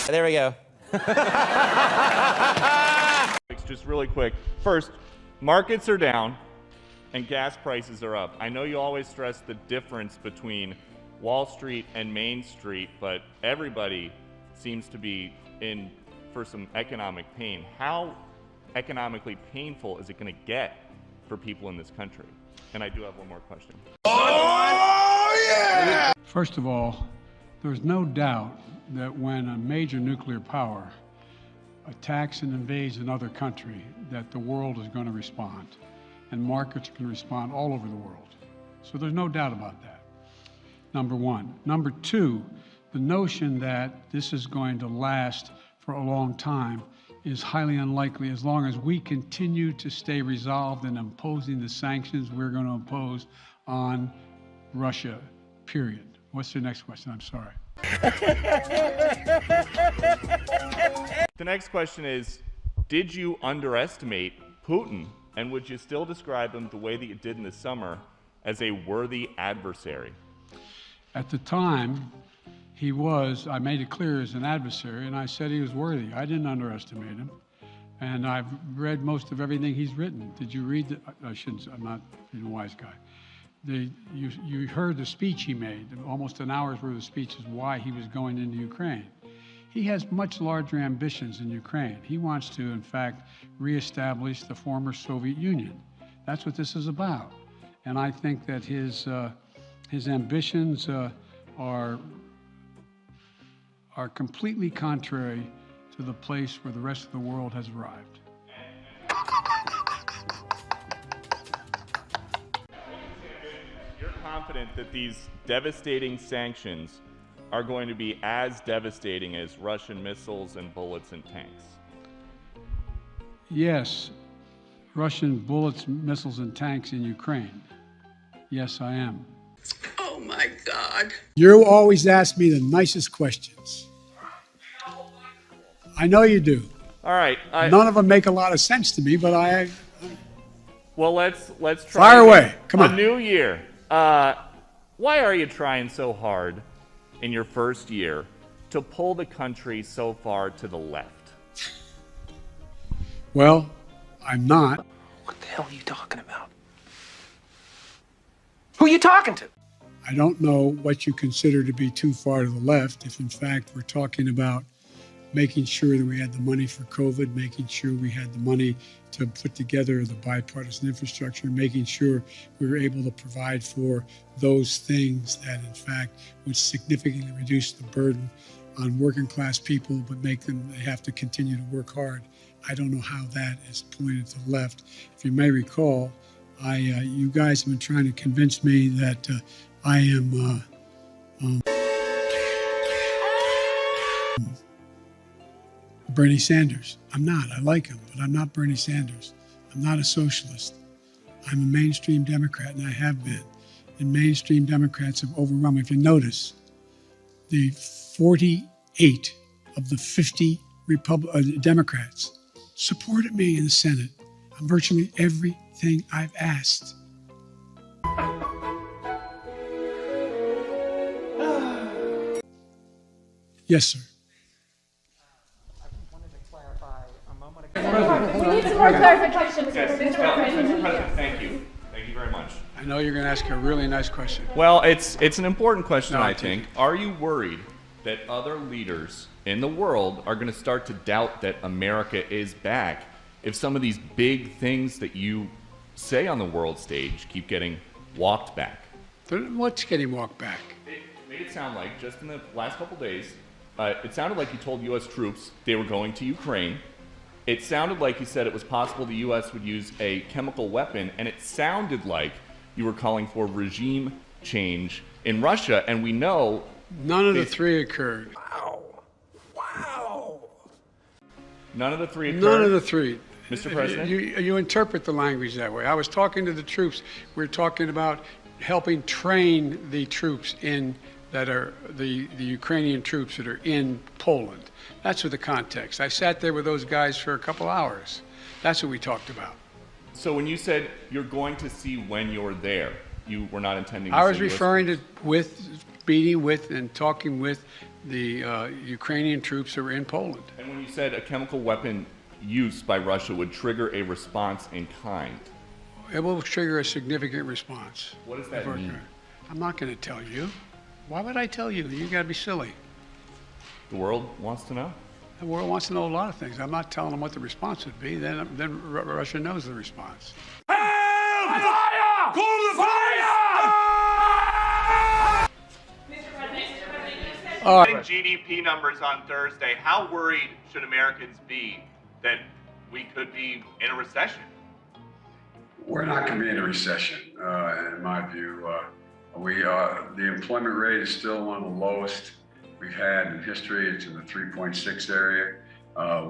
There we go. Just really quick. First, markets are down and gas prices are up. I know you always stress the difference between Wall Street and Main Street, but everybody seems to be in for some economic pain. How economically painful is it going to get for people in this country? And I do have one more question. Oh, yeah! First of all, there's no doubt that when a major nuclear power attacks and invades another country, that the world is going to respond, and markets can respond all over the world. So there's no doubt about that, number one. Number two, the notion that this is going to last for a long time is highly unlikely as long as we continue to stay resolved in imposing the sanctions we're going to impose on Russia, period. What's the next question? I'm sorry. The next question is, did you underestimate Putin, and would you still describe him the way that you did in the summer as a worthy adversary? At the time, he was, I made it clear, as an adversary, and I said he was worthy. I didn't underestimate him. And I've read most of everything he's written. Did you read the, I shouldn't, I'm not being a wise guy. You heard the speech he made, almost an hour's worth of speeches, why he was going into Ukraine. He has much larger ambitions in Ukraine. He wants to, in fact, reestablish the former Soviet Union. That's what this is about. And I think that his ambitions are completely contrary to the place where the rest of the world has arrived. You're confident that these devastating sanctions are going to be as devastating as Russian missiles and bullets and tanks? Yes, Russian bullets, missiles, and tanks in Ukraine. Yes, I am. Oh my God. You always ask me the nicest questions. I know you do. All right. None of them make a lot of sense to me, but Well, let's try. Fire away. Come on. A new year. Why are you trying so hard in your first year to pull the country so far to the left? Well, I'm not. What the hell are you talking about? Who are you talking to? I don't know what you consider to be too far to the left, if in fact we're talking about making sure that we had the money for COVID, making sure we had the money to put together the bipartisan infrastructure, making sure we were able to provide for those things that in fact would significantly reduce the burden on working class people, but make them, they have to continue to work hard. I don't know how that is pointed to the left. If you may recall, you guys have been trying to convince me that I am Bernie Sanders. I'm not. I like him, but I'm not Bernie Sanders. I'm not a socialist. I'm a mainstream Democrat, and I have been. And mainstream Democrats have overrun me. If you notice, the 48 of the 50 Democrats supported me in the Senate on virtually everything I've asked. Yes, sir. We need some more clarification. Yes, Mr. President, thank you. Thank you very much. I know you're going to ask a really nice question. Well, it's an important question, No, I think. Are you worried that other leaders in the world are going to start to doubt that America is back if some of these big things that you say on the world stage keep getting walked back? What's getting walked back? It made it sound like, just in the last couple days, it sounded like you told U.S. troops they were going to Ukraine. It sounded like you said it was possible the U.S. would use a chemical weapon, and it sounded like you were calling for regime change in Russia, and we know... None of the three occurred. Wow. None of the three occurred? None of the three. Mr. President? You interpret the language that way. I was talking to the troops. We were talking about helping train the troops that are the Ukrainian troops that are in Poland. That's what the context. I sat there with those guys for a couple hours. That's what we talked about. So when you said you're going to see when you're there, you were not intending to I was say US referring to meeting with and talking with The Ukrainian troops are in Poland. And when you said a chemical weapon use by Russia would trigger a response in kind, It will trigger a significant response. what does that mean? I'm not going to tell you. Why would I tell you? You got to be silly. The world wants to know? The world wants to know a lot of things. I'm not telling them what the response would be. Then Russia knows the response. GDP numbers on Thursday. How worried should Americans be that we could be in a recession? We're not going to be in a recession, in my view. The employment rate is still one of the lowest we've had in history. It's in the 3.6 area.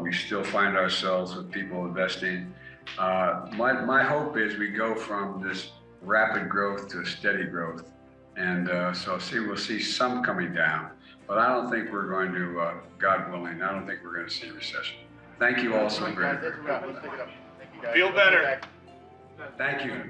We still find ourselves with people investing. My hope is we go from this rapid growth to steady growth. And so we'll see some coming down. But I don't think we're going to, God willing, I don't think we're going to see a recession. Thank you all so very much. Feel better. Thank you.